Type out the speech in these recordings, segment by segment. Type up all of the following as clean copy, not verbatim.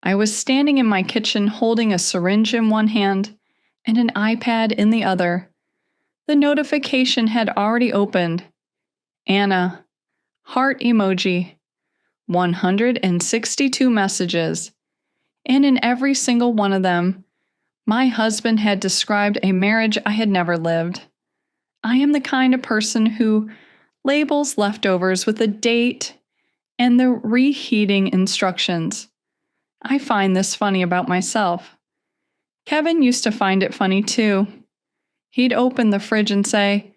I was standing in my kitchen holding a syringe in one hand and an iPad in the other. The notification had already opened. Anna. Heart emoji. 162 messages. And in every single one of them, my husband had described a marriage I had never lived. I am the kind of person who labels leftovers with a date and the reheating instructions. I find this funny about myself. Kevin used to find it funny too. He'd open the fridge and say,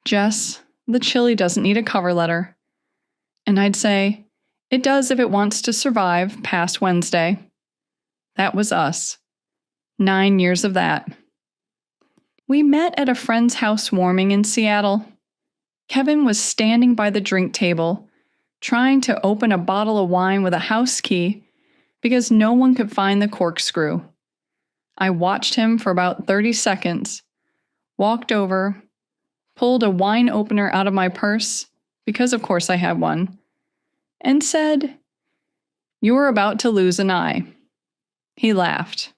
"Jess, the chili doesn't need a cover letter." And I'd say, "It does if it wants to survive past Wednesday." That was us. 9 years of that. We met at a friend's housewarming in Seattle. Kevin was standing by the drink table, trying to open a bottle of wine with a house key because no one could find the corkscrew. I watched him for about 30 seconds, walked over, pulled a wine opener out of my purse, because of course I had one, and said, "You're about to lose an eye." He laughed,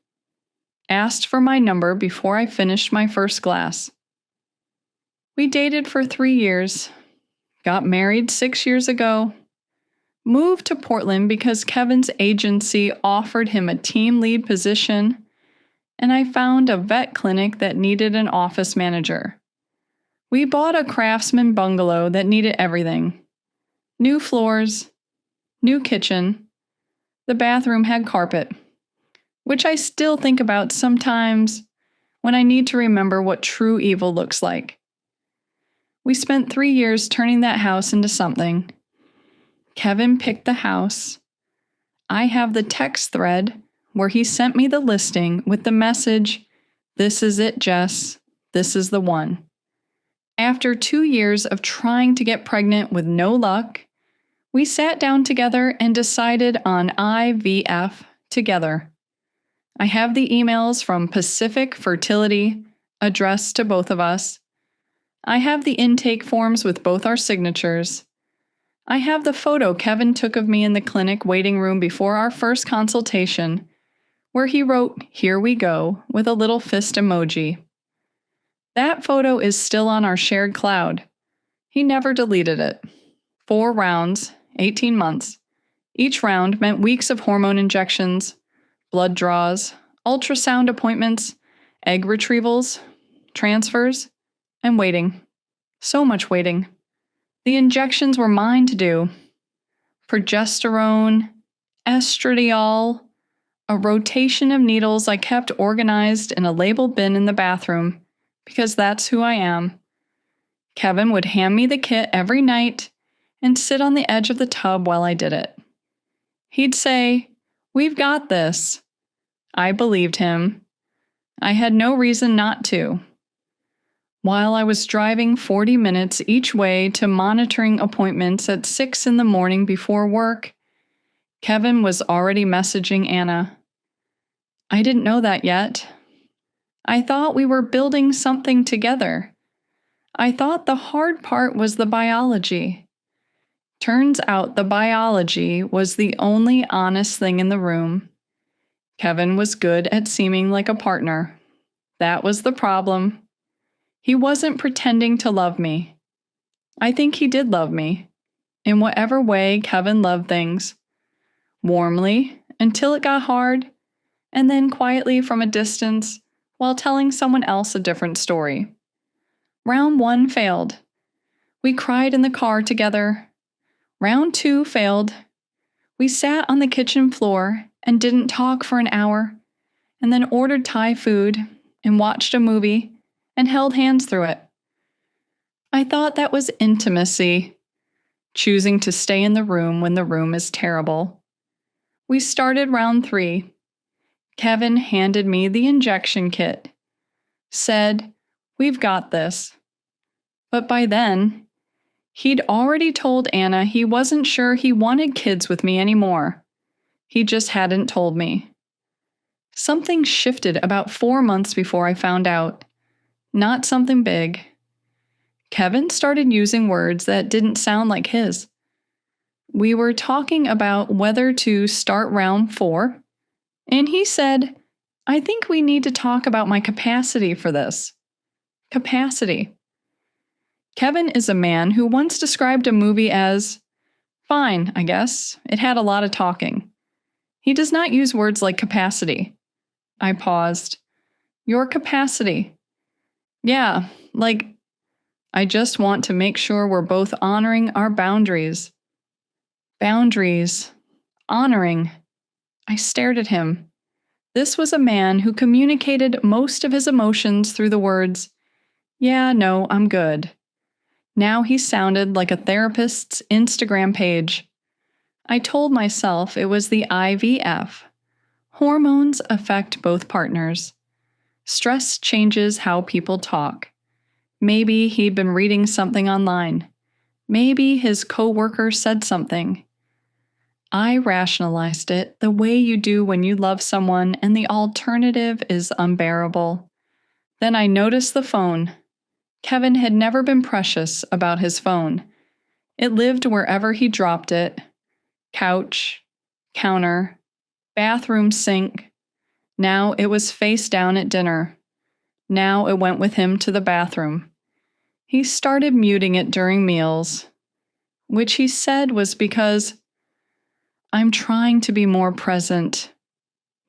asked for my number before I finished my first glass. We dated for 3 years, got married 6 years ago, moved to Portland because Kevin's agency offered him a team lead position, and I found a vet clinic that needed an office manager. We bought a craftsman bungalow that needed everything. New floors, new kitchen. The bathroom had carpet, which I still think about sometimes when I need to remember what true evil looks like. We spent 3 years turning that house into something. Kevin picked the house. I have the text thread where he sent me the listing with the message, "This is it, Jess. This is the one." After 2 years of trying to get pregnant with no luck, we sat down together and decided on IVF together. I have the emails from Pacific Fertility addressed to both of us. I have the intake forms with both our signatures. I have the photo Kevin took of me in the clinic waiting room before our first consultation, where he wrote, "Here we go," with a little fist emoji. That photo is still on our shared cloud. He never deleted it. 4 rounds, 18 months. Each round meant weeks of hormone injections, blood draws, ultrasound appointments, egg retrievals, transfers, and waiting. So much waiting. The injections were mine to do. Progesterone, estradiol, a rotation of needles I kept organized in a label bin in the bathroom, because that's who I am. Kevin would hand me the kit every night and sit on the edge of the tub while I did it. He'd say, "We've got this." I believed him. I had no reason not to. While I was driving 40 minutes each way to monitoring appointments at 6 in the morning before work, Kevin was already messaging Anna. I didn't know that yet. I thought we were building something together. I thought the hard part was the biology. Turns out the biology was the only honest thing in the room. Kevin was good at seeming like a partner. That was the problem. He wasn't pretending to love me. I think he did love me, in whatever way Kevin loved things. Warmly, until it got hard, and then quietly from a distance, while telling someone else a different story. Round 1 failed. We cried in the car together. Round 2 failed. We sat on the kitchen floor and didn't talk for an hour, and then ordered Thai food and watched a movie and held hands through it. I thought that was intimacy, choosing to stay in the room when the room is terrible. We started round 3. Kevin handed me the injection kit, said, "We've got this." But by then, he'd already told Anna he wasn't sure he wanted kids with me anymore. He just hadn't told me. Something shifted about 4 months before I found out. Not something big. Kevin started using words that didn't sound like his. We were talking about whether to start round 4, And he said, I think we need to talk about my capacity for this. Capacity. Kevin is a man who once described a movie as, fine, I guess. It had a lot of talking. He does not use words like capacity. I paused. Your capacity. Yeah, like, I just want to make sure we're both honoring our boundaries. Boundaries. Honoring. I stared at him. This was a man who communicated most of his emotions through the words, yeah, no, I'm good. Now he sounded like a therapist's Instagram page. I told myself it was the IVF. Hormones affect both partners. Stress changes how people talk. Maybe he'd been reading something online. Maybe his coworker said something. I rationalized it the way you do when you love someone and the alternative is unbearable. Then I noticed the phone. Kevin had never been precious about his phone. It lived wherever he dropped it. Couch, counter, bathroom sink. Now it was face down at dinner. Now it went with him to the bathroom. He started muting it during meals, which he said was because I'm trying to be more present.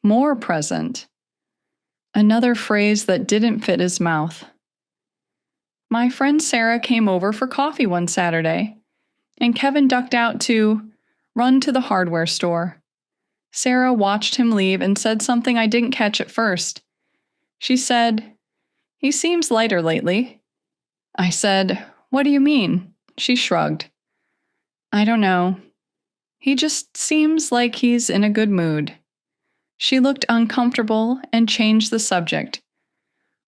More present. Another phrase that didn't fit his mouth. My friend Sarah came over for coffee one Saturday, and Kevin ducked out to run to the hardware store. Sarah watched him leave and said something I didn't catch at first. She said, "He seems lighter lately." I said, "What do you mean?" She shrugged. "I don't know. He just seems like he's in a good mood." She looked uncomfortable and changed the subject.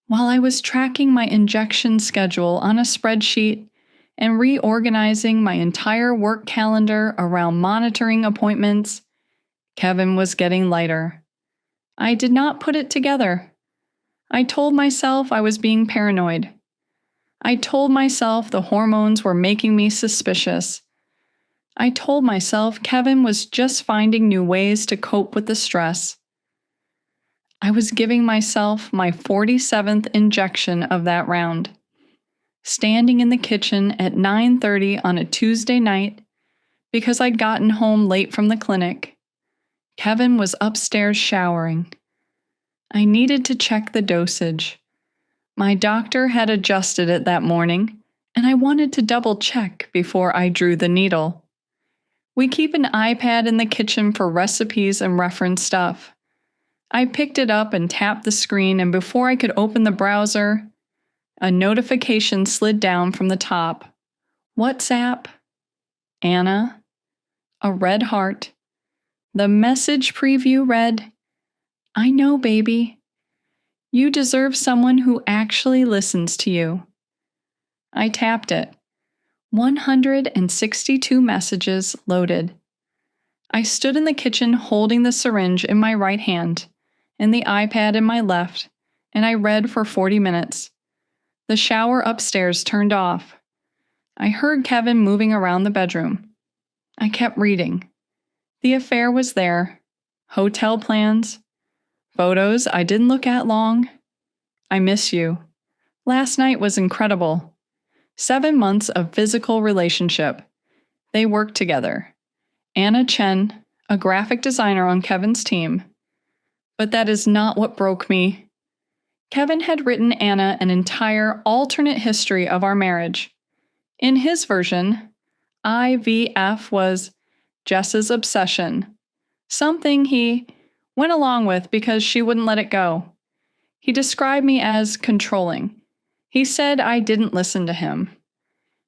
While I was tracking my injection schedule on a spreadsheet and reorganizing my entire work calendar around monitoring appointments, Kevin was getting lighter. I did not put it together. I told myself I was being paranoid. I told myself the hormones were making me suspicious. I told myself Kevin was just finding new ways to cope with the stress. I was giving myself my 47th injection of that round. Standing in the kitchen at 9:30 on a Tuesday night, because I'd gotten home late from the clinic. Kevin was upstairs showering. I needed to check the dosage. My doctor had adjusted it that morning, and I wanted to double check before I drew the needle. We keep an iPad in the kitchen for recipes and reference stuff. I picked it up and tapped the screen, and before I could open the browser, a notification slid down from the top. WhatsApp. Anna. A red heart. The message preview read, "I know, baby. You deserve someone who actually listens to you." I tapped it. 162 messages loaded. I stood in the kitchen holding the syringe in my right hand and the iPad in my left, and I read for 40 minutes. The shower upstairs turned off. I heard Kevin moving around the bedroom. I kept reading. The affair was there. Hotel plans. Photos I didn't look at long. I miss you. Last night was incredible. 7 months of physical relationship. They worked together. Anna Chen, a graphic designer on Kevin's team. But that is not what broke me. Kevin had written Anna an entire alternate history of our marriage. In his version, IVF was Jess's obsession, something he went along with because she wouldn't let it go. He described me as controlling. He said I didn't listen to him.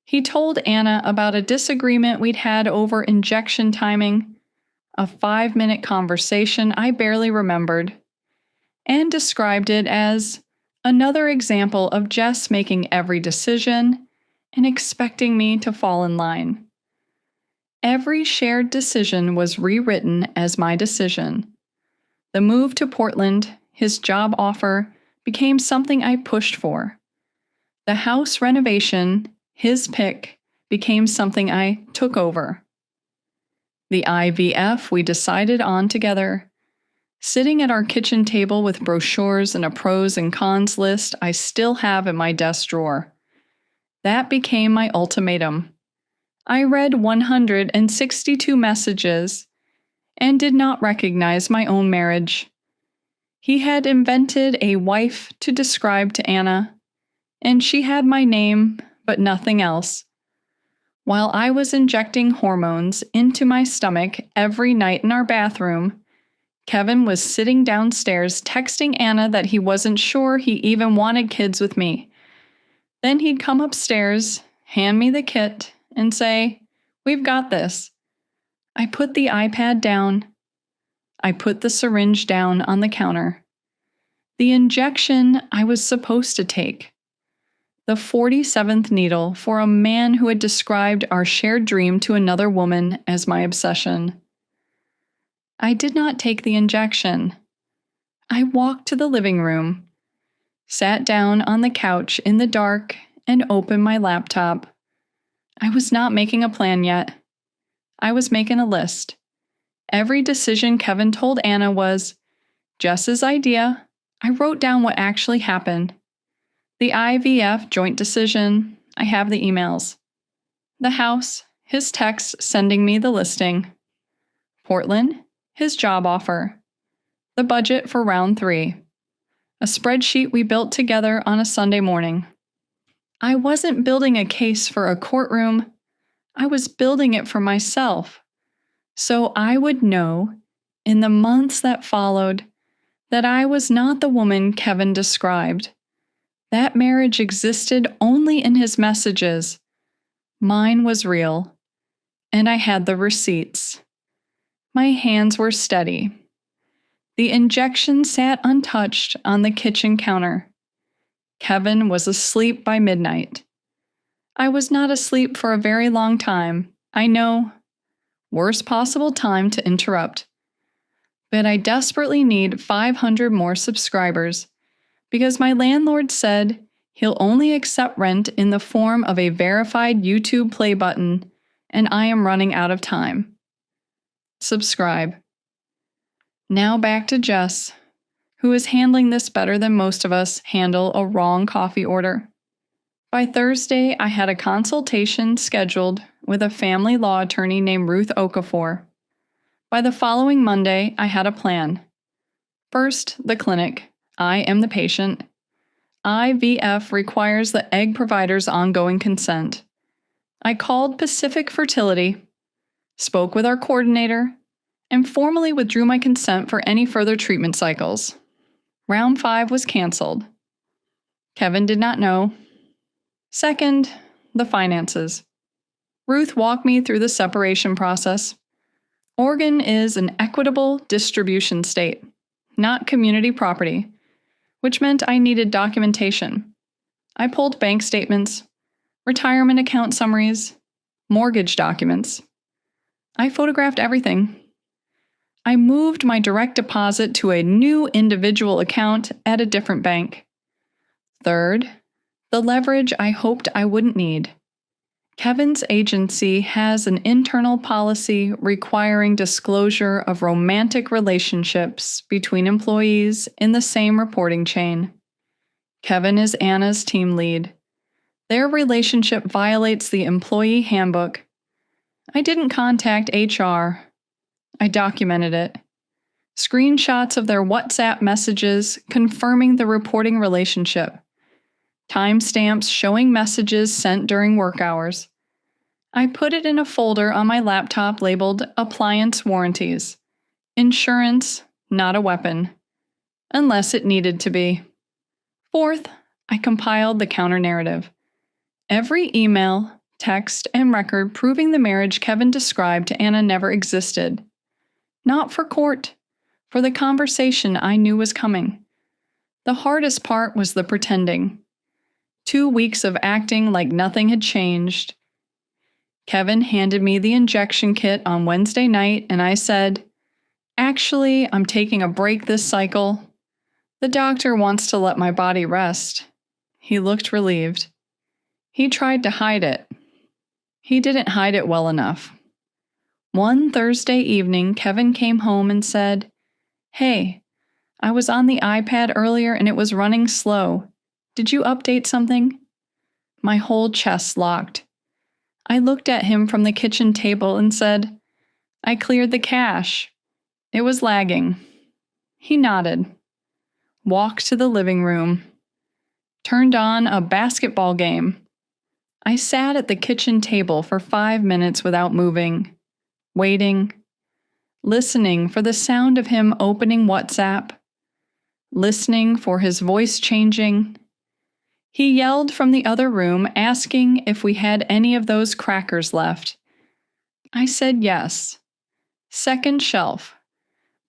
He told Anna about a disagreement we'd had over injection timing, a 5-minute conversation I barely remembered, and described it as another example of Jess making every decision and expecting me to fall in line. Every shared decision was rewritten as my decision. The move to Portland, his job offer, became something I pushed for. The house renovation, his pick, became something I took over. The IVF we decided on together, Sitting at our kitchen table with brochures and a pros and cons list I still have in my desk drawer. That became my ultimatum. I read 162 messages and did not recognize my own marriage. He had invented a wife to describe to Anna, and she had my name, but nothing else. While I was injecting hormones into my stomach every night in our bathroom, Kevin was sitting downstairs texting Anna that he wasn't sure he even wanted kids with me. Then he'd come upstairs, hand me the kit, and say, "We've got this." I put the iPad down. I put the syringe down on the counter. The injection I was supposed to take. The 47th needle for a man who had described our shared dream to another woman as my obsession. I did not take the injection. I walked to the living room, sat down on the couch in the dark, and opened my laptop. I was not making a plan yet. I was making a list. Every decision Kevin told Anna was Jess's idea. I wrote down what actually happened. The IVF joint decision, I have the emails. The house, his text sending me the listing. Portland, his job offer. The budget for round 3. A spreadsheet we built together on a Sunday morning. I wasn't building a case for a courtroom. I was building it for myself. So I would know, in the months that followed, that I was not the woman Kevin described. That marriage existed only in his messages. Mine was real, and I had the receipts. My hands were steady. The injection sat untouched on the kitchen counter. Kevin was asleep by midnight. I was not asleep for a very long time, I know. Worst possible time to interrupt. But I desperately need 500 more subscribers, because my landlord said he'll only accept rent in the form of a verified YouTube play button, and I am running out of time. Subscribe. Now back to Jess, who is handling this better than most of us handle a wrong coffee order. By Thursday, I had a consultation scheduled with a family law attorney named Ruth Okafor. By the following Monday, I had a plan. First, the clinic. I am the patient. IVF requires the egg provider's ongoing consent. I called Pacific Fertility, spoke with our coordinator, and formally withdrew my consent for any further treatment cycles. Round 5 was canceled. Kevin did not know. Second, the finances. Ruth walked me through the separation process. Oregon is an equitable distribution state, not community property, which meant I needed documentation. I pulled bank statements, retirement account summaries, mortgage documents. I photographed everything. I moved my direct deposit to a new individual account at a different bank. Third, the leverage I hoped I wouldn't need. Kevin's agency has an internal policy requiring disclosure of romantic relationships between employees in the same reporting chain. Kevin is Anna's team lead. Their relationship violates the employee handbook. I didn't contact HR. I documented it. Screenshots of their WhatsApp messages confirming the reporting relationship. Timestamps showing messages sent during work hours. I put it in a folder on my laptop labeled Appliance Warranties. Insurance, not a weapon. Unless it needed to be. Fourth, I compiled the counter-narrative. Every email, text, and record proving the marriage Kevin described to Anna never existed. Not for court, for the conversation I knew was coming. The hardest part was the pretending. 2 weeks of acting like nothing had changed. Kevin handed me the injection kit on Wednesday night, and I said, "Actually, I'm taking a break this cycle. The doctor wants to let my body rest." He looked relieved. He tried to hide it. He didn't hide it well enough. One Thursday evening, Kevin came home and said, Hey, I was on the iPad earlier and it was running slow. Did you update something? My whole chest locked. I looked at him from the kitchen table and said, I cleared the cache. It was lagging. He nodded, walked to the living room, turned on a basketball game. I sat at the kitchen table for 5 minutes without moving, waiting, listening for the sound of him opening WhatsApp, listening for his voice changing. He yelled from the other room, asking if we had any of those crackers left. I said yes. Second shelf,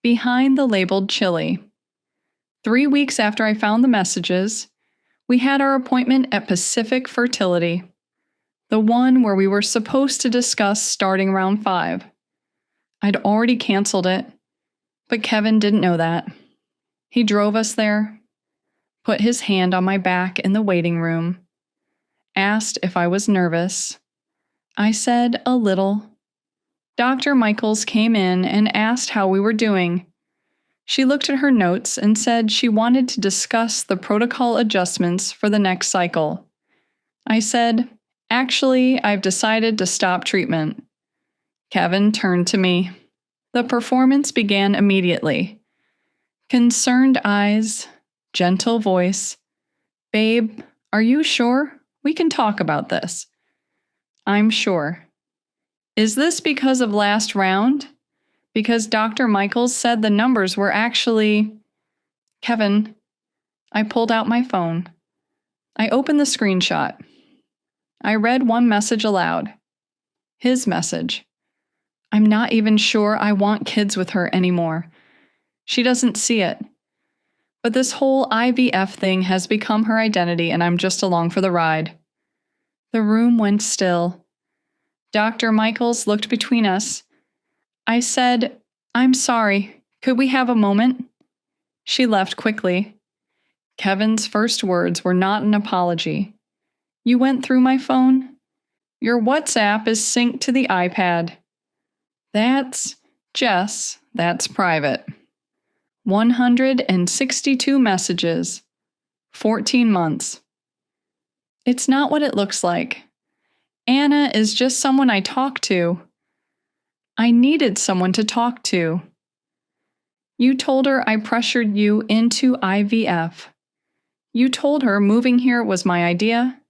behind the labeled chili. 3 weeks after I found the messages, we had our appointment at Pacific Fertility, the one where we were supposed to discuss starting round 5. I'd already canceled it, but Kevin didn't know that. He drove us there, put his hand on my back in the waiting room, asked if I was nervous. I said a little. Dr. Michaels came in and asked how we were doing. She looked at her notes and said she wanted to discuss the protocol adjustments for the next cycle. I said, actually, I've decided to stop treatment. Kevin turned to me. The performance began immediately. Concerned eyes, gentle voice. Babe, are you sure? We can talk about this. I'm sure. Is this because of last round? Because Dr. Michaels said the numbers were actually... Kevin, I pulled out my phone. I opened the screenshot. I read one message aloud. His message. I'm not even sure I want kids with her anymore. She doesn't see it. But this whole IVF thing has become her identity and I'm just along for the ride. The room went still. Dr. Michaels looked between us. I said, I'm sorry. Could we have a moment? She left quickly. Kevin's first words were not an apology. You went through my phone? Your WhatsApp is synced to the iPad. Jess, that's private. 162 messages. 14 months. It's not what it looks like. Anna is just someone I talk to. I needed someone to talk to. You told her I pressured you into IVF. You told her moving here was my idea.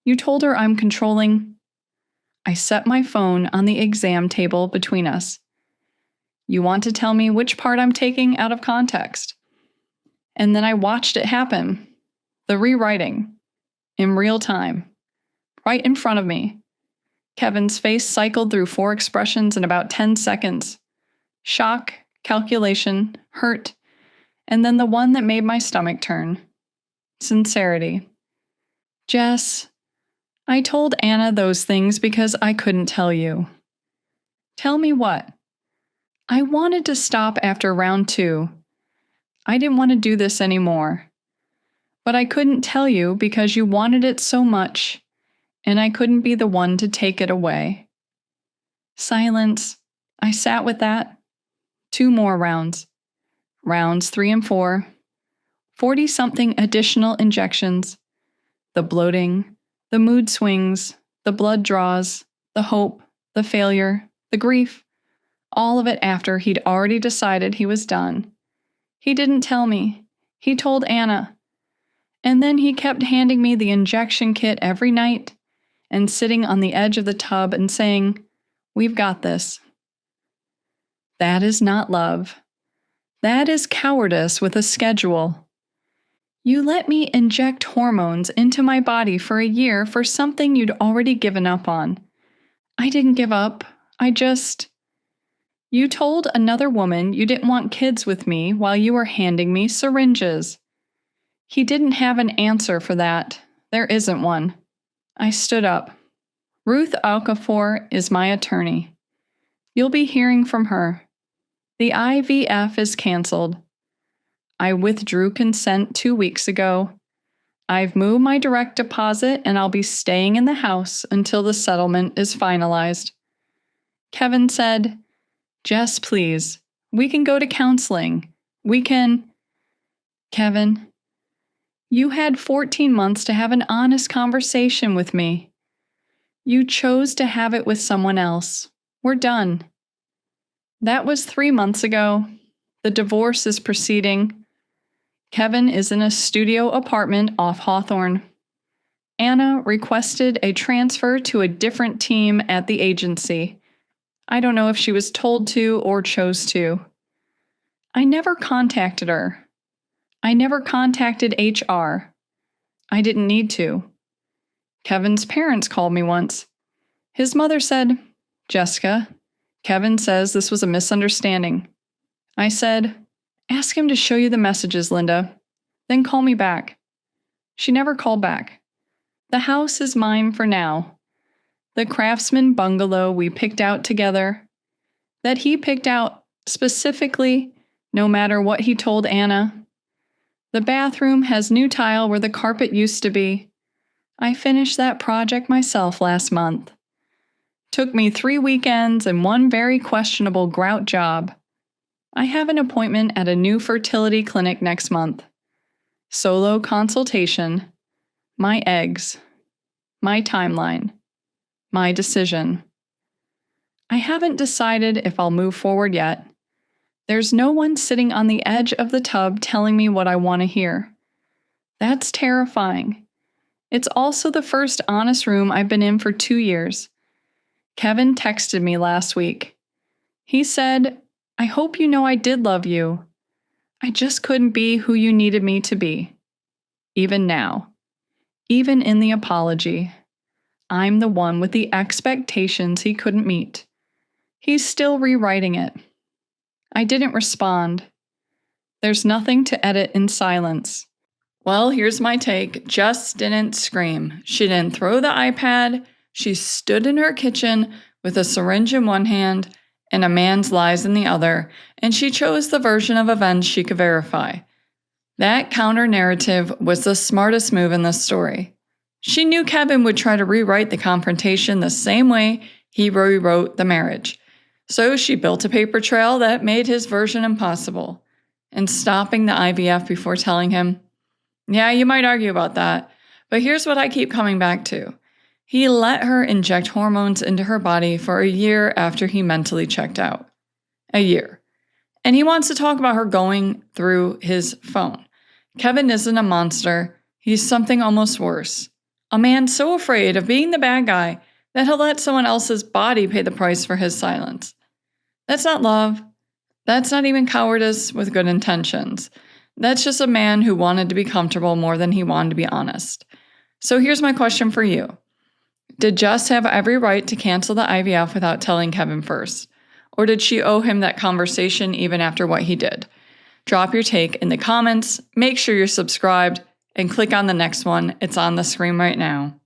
You told her I'm controlling. I set my phone on the exam table between us. You want to tell me which part I'm taking out of context. And then I watched it happen. The rewriting. In real time. Right in front of me. Kevin's face cycled through 4 expressions in about 10 seconds. Shock, calculation, hurt, and then the one that made my stomach turn. Sincerity. Jess, I told Anna those things because I couldn't tell you. Tell me what? I wanted to stop after round 2. I didn't want to do this anymore. But I couldn't tell you because you wanted it so much, and I couldn't be the one to take it away. Silence. I sat with that. 2 more rounds. Rounds 3 and 4. 40-something additional injections. The bloating, the mood swings, the blood draws, the hope, the failure, the grief. All of it after he'd already decided he was done. He didn't tell me. He told Anna. And then he kept handing me the injection kit every night and sitting on the edge of the tub and saying, "We've got this." That is not love. That is cowardice with a schedule. You let me inject hormones into my body for a year for something you'd already given up on. I didn't give up. You told another woman you didn't want kids with me while you were handing me syringes. He didn't have an answer for that. There isn't one. I stood up. Ruth Alcafor is my attorney. You'll be hearing from her. The IVF is canceled. I withdrew consent 2 weeks ago. I've moved my direct deposit and I'll be staying in the house until the settlement is finalized. Kevin said, "Jess, please, we can go to counseling. We can... Kevin, you had 14 months to have an honest conversation with me. You chose to have it with someone else. We're done. That was 3 months ago. The divorce is proceeding. Kevin is in a studio apartment off Hawthorne. Anna requested a transfer to a different team at the agency. I don't know if she was told to or chose to. I never contacted her. I never contacted HR. I didn't need to. Kevin's parents called me once. His mother said, "Jessica, Kevin says this was a misunderstanding." I said, "Ask him to show you the messages, Linda. Then call me back." She never called back. The house is mine for now. The craftsman bungalow we picked out together, that he picked out specifically, no matter what he told Anna. The bathroom has new tile where the carpet used to be. I finished that project myself last month. Took me 3 weekends and one very questionable grout job. I have an appointment at a new fertility clinic next month. Solo consultation. My eggs. My timeline. My decision. I haven't decided if I'll move forward yet. There's no one sitting on the edge of the tub telling me what I want to hear. That's terrifying. It's also the first honest room I've been in for 2 years. Kevin texted me last week. He said, "I hope you know I did love you. I just couldn't be who you needed me to be. Even now. Even in the apology. I'm the one with the expectations he couldn't meet. He's still rewriting it." I didn't respond. There's nothing to edit in silence. Well, here's my take. Jess didn't scream. She didn't throw the iPad. She stood in her kitchen with a syringe in one hand and a man's lies in the other, and she chose the version of events she could verify. That counter-narrative was the smartest move in this story. She knew Kevin would try to rewrite the confrontation the same way he rewrote the marriage. So she built a paper trail that made his version impossible. And stopping the IVF before telling him, "Yeah, you might argue about that, but here's what I keep coming back to. He let her inject hormones into her body for a year after he mentally checked out. A year. And he wants to talk about her going through his phone. Kevin isn't a monster. He's something almost worse. A man so afraid of being the bad guy that he'll let someone else's body pay the price for his silence. That's not love. That's not even cowardice with good intentions. That's just a man who wanted to be comfortable more than he wanted to be honest. So here's my question for you. Did Jess have every right to cancel the IVF without telling Kevin first? Or did she owe him that conversation even after what he did? Drop your take in the comments, make sure you're subscribed, and click on the next one. It's on the screen right now.